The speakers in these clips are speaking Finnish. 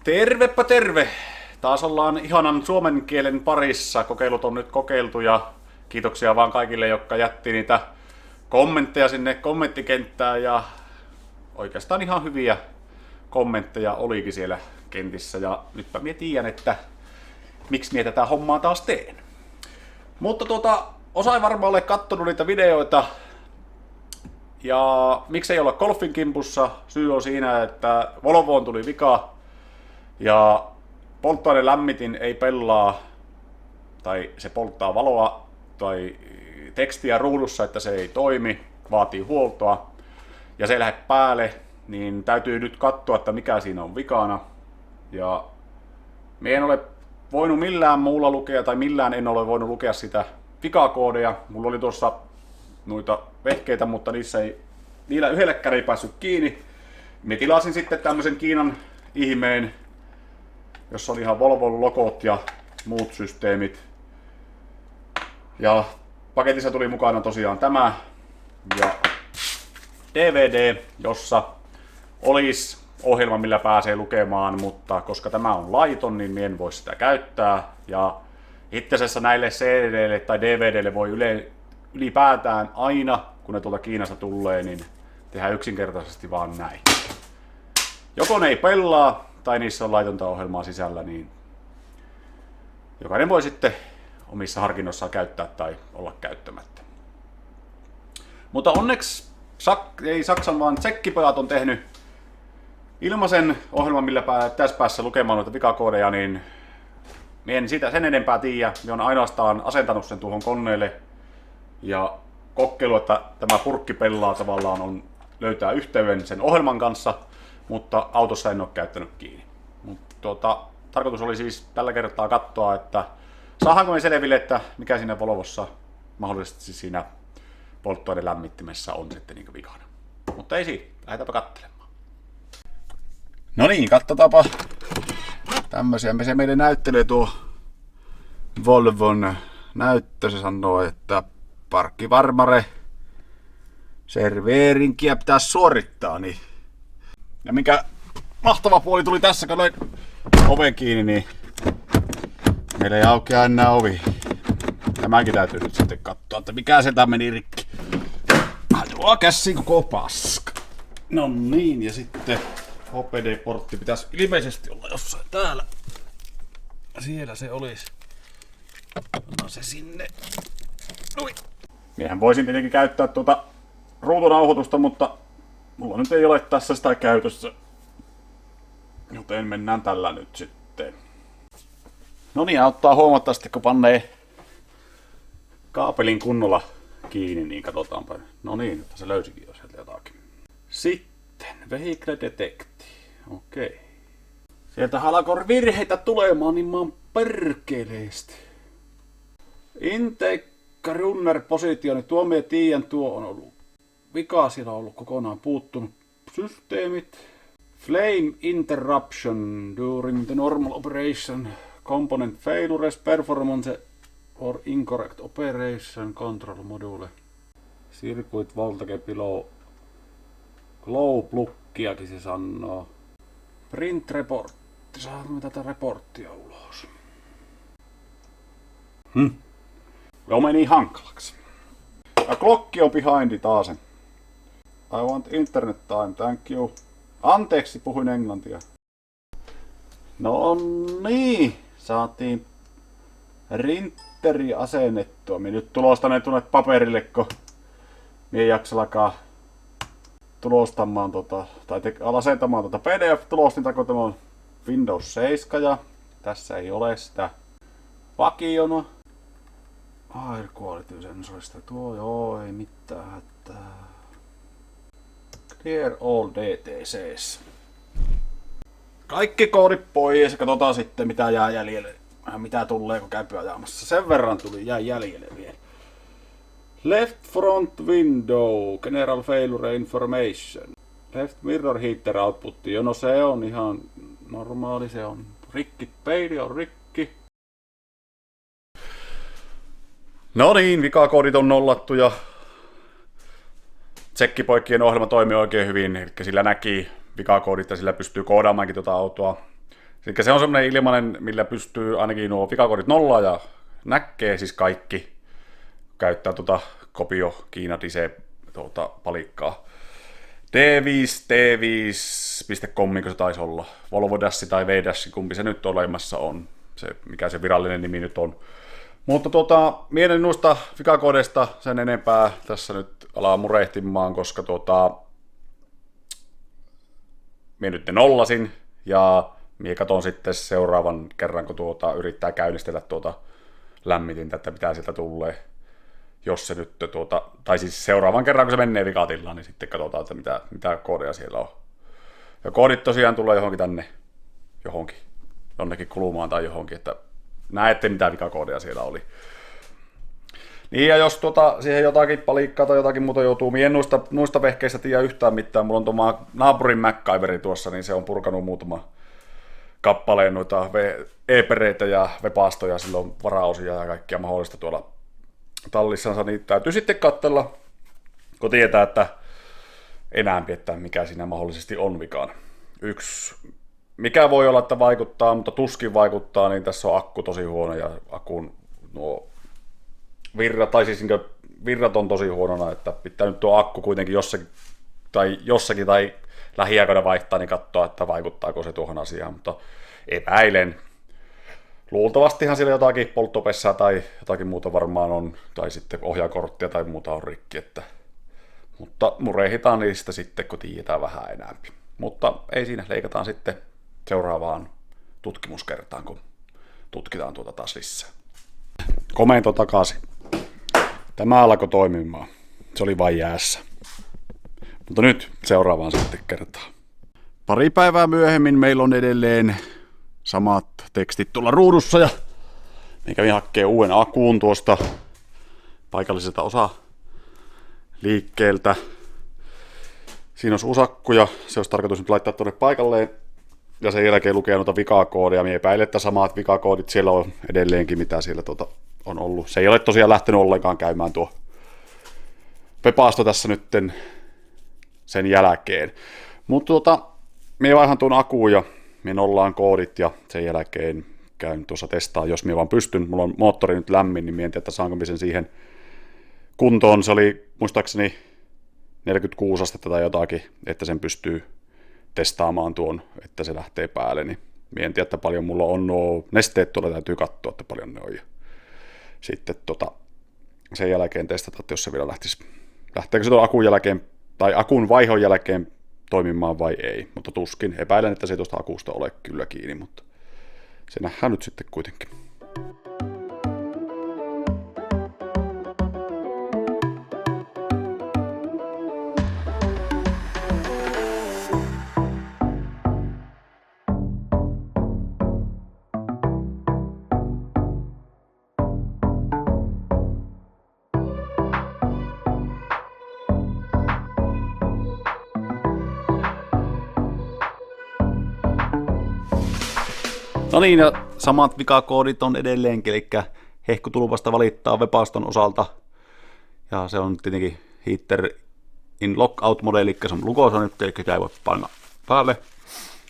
Tervepä terve! Taas ollaan ihanan suomen kielen parissa. Kokeilut on nyt kokeiltu ja kiitoksia vaan kaikille, jotka jätti niitä kommentteja sinne kommenttikenttään ja oikeastaan ihan hyviä kommentteja olikin siellä kentissä ja nytpä mie tiedän, että miksi mie tätä hommaa taas teen. Mutta osa ei varmaan ole kattonut niitä videoita ja miksei olla golfin kimpussa, syy on siinä, että Volvoon tuli vika ja polttoaineen lämmitin ei pelaa tai se polttaa valoa tai tekstiä ruudussa, että se ei toimi, vaatii huoltoa ja se ei lähde päälle, niin täytyy nyt katsoa, että mikä siinä on vikana. Ja me en ole voinut millään muulla lukea tai millään en ole voinut lukea sitä vikakoodeja. Mulla oli tuossa noita vehkeitä, mutta niillä yhdellekään ei päässyt kiinni. Me tilasin sitten tämmöisen Kiinan ihmeen, jossa oli ihan Volvon logot ja muut systeemit. Ja paketissa tuli mukana tosiaan tämä ja DVD, jossa olisi ohjelma, millä pääsee lukemaan, mutta koska tämä on laiton, niin en voi sitä käyttää. Ja itse asiassa näille CDille tai DVDlle voi ylipäätään aina, kun ne tuolta Kiinasta tulee, niin tehdään yksinkertaisesti vaan näin. Joko ne ei pelaa tai niissä on laitonta ohjelmaa sisällä, niin jokainen voi sitten omissa harkinnoissaan käyttää tai olla käyttämättä. Mutta onneksi ei Saksan, vaan tsekkipojat on tehnyt ilmaisen ohjelman, millä tässä päässä lukemaan noita vikakoodeja, niin en sitä sen enempää tiedä. Minä olen ainoastaan asentanut sen tuohon koneelle ja kokeilu, että tämä purkki pelaa tavallaan löytää yhteyden sen ohjelman kanssa, mutta autossa en ole käyttänyt kiinni. Mutta tarkoitus oli siis tällä kertaa katsoa, että saadaanko me selville, että mikä siinä Volvossa mahdollisesti siinä polttoaineen lämmittimessä on sitten niin vikana. Mutta ei siinä, lähdetäänpä katselemaan. No niin, katsotaanpa. Tämmöisiä se meille näyttelee tuo Volvon näyttö. Se sanoo, että parkkivarmare serveerinkiä pitäisi suorittaa. Niin. Ja mikä mahtava puoli tuli tässä, kun löin oven kiinni, niin meillä ei aukea enää ovi. Tämäkin täytyy nyt sitten katsoa, että mikä sieltä meni rikki. Tuo käsiin koko paska. No niin, ja sitten OPD-portti pitäisi ilmeisesti olla jossain täällä. Siellä se olisi. No se sinne. Nui. Miehän voisin tietenkin käyttää tuota ruutunauhoitusta, mutta mulla nyt ei ole tässä sitä käytössä. Joten mennään tällä nyt sitten. No niin, auttaa huomattavasti, kun pannee kaapelin kunnolla kiinni, niin katsotaanpa. No niin, nyt se löysikin jo sieltä jotakin. Sitten vehicle detecti. Okei. Sieltä alkoi virheitä tulemaan, niin mä oon perkeleesti. Intake runner positioni. Tuo me tiedän, tuo on ollut vika, siellä on ollut kokonaan puuttunut systeemit. Flame interruption during the normal operation. Component failures, performance or incorrect operation, control module. Circuit voltage below. Glow pluggiakin se sanoo. Print report. Saadaan tätä reporttia ulos. Joo, meni hankalaksi. Ja klokki on behind taasen. I want internet time, thank you. Anteeksi, puhuin englantia. No niin, saatiin printeri asennettua. Minä nyt tulostan tuonne paperille, kun minä ei jaksallakaan tulostamaan tai asentamaan PDF-tulostinta, kun tämä on Windows 7 ja tässä ei ole sitä vakiona. Air quality sensorista, tuo joo, ei mitään hätää. Clear all DTCs. Kaikki koodit pois ja katsotaan sitten mitä jää jäljelle. Mitä tulee kun käypy ajamassa. Sen verran jää jäljelle vielä. Left front window, general failure information. Left mirror heater output. No se on ihan normaali, se on rikki. Peili on rikki. No niin, vikakoodit on nollattu ja tsekkipoikkien ohjelma toimii oikein hyvin. Eli sillä näki vikakoodit ja sillä pystyy koodaamaankin tuota autoa. Eli se on semmoinen ilmainen, millä pystyy ainakin nuo vikakoodit nollaa ja näkee siis kaikki. Käyttää kopio Kiina Dise palikkaa. D5T5.com, se taisi olla. Volvo Dash tai V-Dash, kumpi se nyt olemassa on. Se, mikä se virallinen nimi nyt on. Mutta mielen noista vikakoodeista sen enempää tässä nyt alaa murehtimaan, koska minä nyt ne nollasin ja minä katon sitten seuraavan kerran, kun yrittää käynnistellä lämmitintä, että mitä sieltä tulee. Jos se nyt, tai siis seuraavan kerran, kun se menee vikatilaan, niin sitten katsotaan, että mitä koodeja siellä on. Ja koodit tosiaan tulee johonkin, jonnekin kulumaan tai johonkin, että näette, mitä vikakoodeja siellä oli. Niin, ja jos siihen jotakin palikkaa tai jotakin muuta joutuu, minä en noista vehkeistä tiedä yhtään mitään. Mulla on tuo naapurin MacGyveri tuossa, niin se on purkanut muutama kappaleen noita e-pereitä ja vepastoja, sillä on varaosia ja kaikkia mahdollista tuolla tallissansa, niin täytyy sitten katsella, kun tietää, että enäämpi, että mikä siinä mahdollisesti on vikaan. Yksi, mikä voi olla, että vaikuttaa, mutta tuskin vaikuttaa, niin tässä on akku tosi huono ja akun nuo virrat on tosi huonona, että pitää nyt tuo akku kuitenkin jossakin tai lähiaikoina vaihtaa, niin katsoa, että vaikuttaako se tuohon asiaan, mutta epäilen. Luultavastihan siellä jotakin polttopessää tai jotakin muuta varmaan on, tai sitten ohjaakorttia tai muuta on rikki, mutta murehitaan niistä sitten, kun tiedetään vähän enemmän. Mutta ei siinä, leikataan sitten seuraavaan tutkimuskertaan, kun tutkitaan taas lisää. Komento takaisin. Tämä alkoi toimimaan. Se oli vain jäässä. Mutta nyt seuraavaan sitten kertaan. Pari päivää myöhemmin meillä on edelleen samat tekstit tuolla ruudussa ja me kävin hakkeen uuden akuun tuosta paikalliselta liikkeeltä. Siinä olisi usakku ja se olisi tarkoitus nyt laittaa tuonne paikalleen ja sen jälkeen lukea noita vikakoodeja. Mie epäilen, että samat vikakoodit siellä on edelleenkin, mitä siellä on ollut. Se ei ole tosiaan lähtenyt ollenkaan käymään tuo Webasto tässä nytten sen jälkeen. Mutta mie vaihan tuon akuun ja mie nollaan koodit ja sen jälkeen käyn tuossa testaa, jos mie vaan pystyn. Mulla on moottori nyt lämmin, niin mie en tiedä, että saanko mie sen siihen kuntoon. Se oli muistaakseni 46 astetta tai jotakin, että sen pystyy testaamaan tuon, että se lähtee päälle. Niin mie en tiedä, että paljon mulla on nuo nesteet tuolla, täytyy katsoa, että paljon ne on. Ja sitten sen jälkeen testata, että jos se vielä lähteekö se tuon akun jälkeen tai akun vaihon jälkeen toimimaan vai ei, mutta tuskin. Epäilen, että se ei tuosta akusta ole kyllä kiinni, mutta se nähdään nyt sitten kuitenkin. No niin, ja samat vikakoodit on edelleenkin, eli hehkutulpasta valittaa Webaston osalta. Ja se on tietenkin Heater in Lockout-mode, eli se on lukossa nyt, eli sitä ei voi painaa päälle.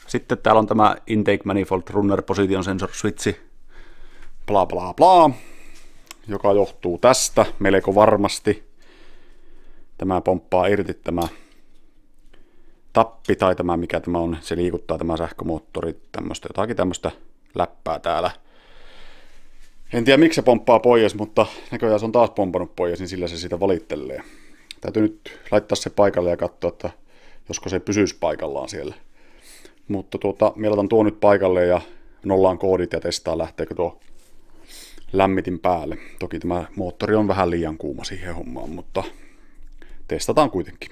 Sitten täällä on tämä Intake Manifold Runner Position Sensor Switch, bla bla bla, joka johtuu tästä melko varmasti. Tämä pomppaa irti tämä tappi tai tämä mikä tämä on, se liikuttaa tämä sähkömoottori, jotakin tämmöistä läppää täällä. En tiedä miksi se pomppaa pois, mutta näköjään se on taas pompannut pois, niin sillä se siitä valittelee. Täytyy nyt laittaa se paikalle ja katsoa, että josko se pysyisi paikallaan siellä. Mutta minä laitan tuon nyt paikalle ja nollaan koodit ja testaan lähteekö tuo lämmitin päälle. Toki tämä moottori on vähän liian kuuma siihen hommaan, mutta testataan kuitenkin.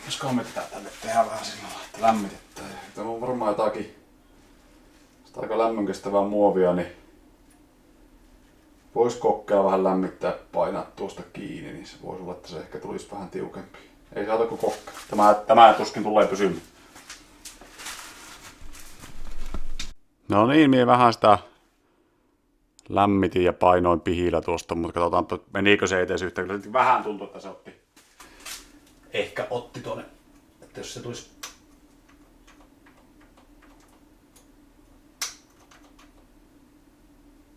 Koska me tätä tänne tehdään vähän sillä lailla, että lämmitetään. Tämä on varmaan jotakin aika lämmönkestävää muovia, niin voisi kokkea vähän lämmittää ja painaa tuosta kiinni, niin se voisi olla, että se ehkä tulisi vähän tiukempi. Ei saata kuin kokka. Tämä tuskin tulee pysymään. No niin, minä vähän sitä lämmitin ja painoin pihillä tuosta, mutta katsotaan, menikö se edes yhtä. Kyllä vähän tuntuu, että se otti. Ehkä otti tuonne, että jos se tulisi.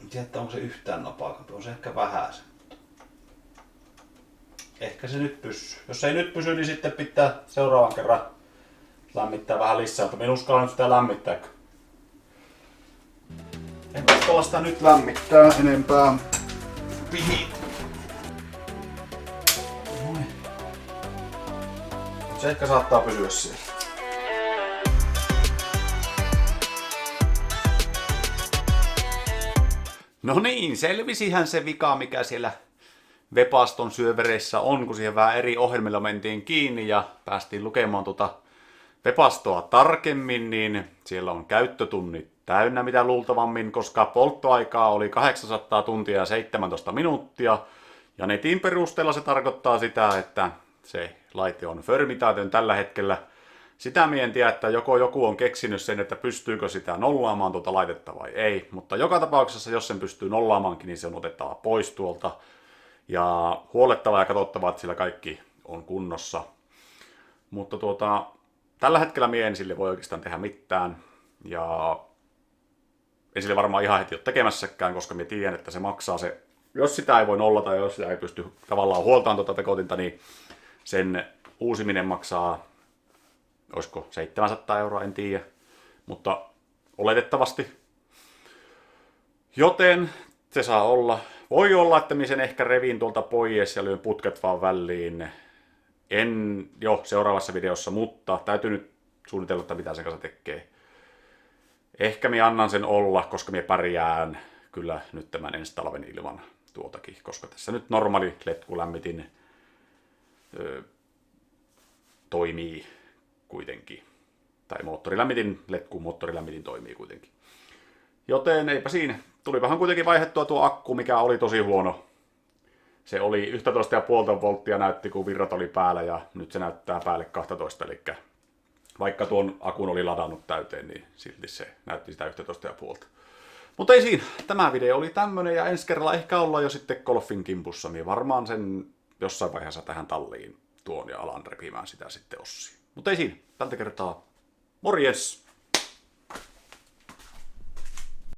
En tiedä, että onko se yhtään napakampi, on se ehkä vähän se. Ehkä se nyt pysyy. Jos se ei nyt pysy, niin sitten pitää seuraavan kerran lämmittää vähän lisää, mutta minä uskallan nyt sitä lämmittää. En uskalla sitä nyt lämmittää enempää. Pihi. Se ehkä saattaa pysyä siellä. No niin, selvisihän se vika, mikä siellä Webaston syövereissä on, kun siihen vähän eri ohjelmilla mentiin kiinni ja päästiin lukemaan Webastoa tarkemmin, niin siellä on käyttötunnit täynnä mitä luultavammin, koska polttoaikaa oli 800 tuntia ja 17 minuuttia. Ja netin perusteella se tarkoittaa sitä, että se laite on förmitäytön tällä hetkellä. Sitä en tiedä, että joku on keksinyt sen, että pystyykö sitä nollaamaan tuota laitetta vai ei. Mutta joka tapauksessa, jos sen pystyy nollaamaankin, niin se on otettava pois tuolta. Ja huolettava ja katsottava, että sillä kaikki on kunnossa. Mutta tällä hetkellä minä en sille voi oikeastaan tehdä mitään. Ja en sille varmaan ihan heti ole tekemässäkään, koska minä tiedän, että se maksaa se. Jos sitä ei voi nollata ja jos sitä ei pysty tavallaan huoltaan tuota tekotinta, niin sen uusiminen maksaa, olisiko 700 €, en tiedä. Mutta oletettavasti. Joten se saa olla. Voi olla, että minä sen ehkä revin tuolta pois ja lyön putket vaan väliin. En jo seuraavassa videossa, mutta täytyy nyt suunnitella, että mitä sen kanssa tekee. Ehkä minä annan sen olla, koska minä pärjään kyllä nyt tämän ensi talven ilman tuotakin. Koska tässä nyt normaali letkulämmitin toimii kuitenkin. Tai moottorilämmitin, moottorilämmitin toimii kuitenkin. Joten eipä siinä. Tulipahan kuitenkin vaihdettua tuo akku, mikä oli tosi huono. Se oli 11,5 volttia näytti, kun virrat oli päällä ja nyt se näyttää päälle 12. Eli vaikka tuon akun oli ladannut täyteen, niin silti se näytti sitä 11,5. Mutta ei siinä. Tämä video oli tämmönen ja ensi kerralla ehkä ollaan jo sitten golfin kimpussa. Niin varmaan sen jossain vaiheessa tähän talliin tuon ja alan repimään sitä sitten ossiin. Mutta ei siinä. Tältä kertaa morjes!